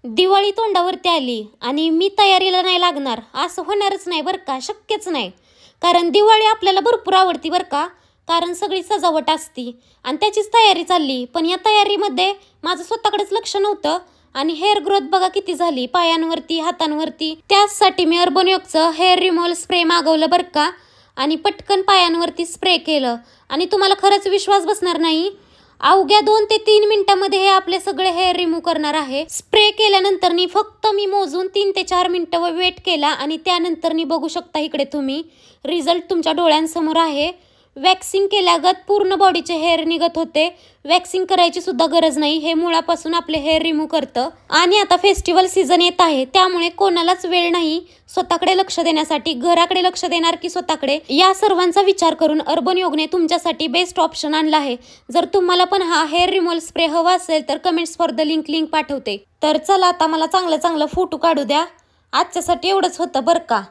दिवाळी तोंडावरती आली आणि मी तयारीला नाही लागणार असं होणारच नाही बरं का, शक्यच नाही. कारण दिवाळी आपल्याला भरपूर आवडती बरं का, कारण सगळी सजावट असती आणि त्याचीच तयारी चालली. पण या तयारीमध्ये माझं स्वतःकडेच लक्ष नव्हतं आणि हेअर ग्रोथ बघा किती झाली पायांवरती हातांवरती. त्याचसाठी मी अर्बन योगचं हेअर रिमूव्हल स्प्रे मागवलं बरं का आणि पटकन पायांवरती स्प्रे केलं. आणि तुम्हाला खरंच विश्वास बसणार नाही, अवघ्या 2 ते 3 मिनिटांमध्ये हे आपले सगळे हेअर रिमूव्ह करणार आहे. स्प्रे केल्यानंतर फक्त मी मोजून 3 ते 4 मिनिटं वेट केला आणि त्यानंतर बघू शकता इकडे तुम्ही रिझल्ट तुमच्या डोळ्यांसमोर आहे. वॅक्सिंग केल्यागत पूर्ण बॉडीचे हेअर निघत होते. वॅक्सिंग करायची सुद्धा गरज नाही, हे मुळापासून आपले हेअर रिमूव्ह करतं. आणि आता फेस्टिवल सीझन येत आहे, त्यामुळे कोणालाच वेळ नाही स्वतःकडे लक्ष देण्यासाठी. घराकडे लक्ष देणार की स्वतःकडे, या सर्वांचा विचार करून अर्बन योगने तुमच्यासाठी बेस्ट ऑप्शन आणला आहे. जर तुम्हाला पण हा हेअर रिमूव्हल स्प्रे हवा असेल तर कमेंट्स फॉर द लिंक पाठवते. तर चला आता मला चांगलं फोटो काढू द्या. आजच्यासाठी एवढंच होतं बरं का.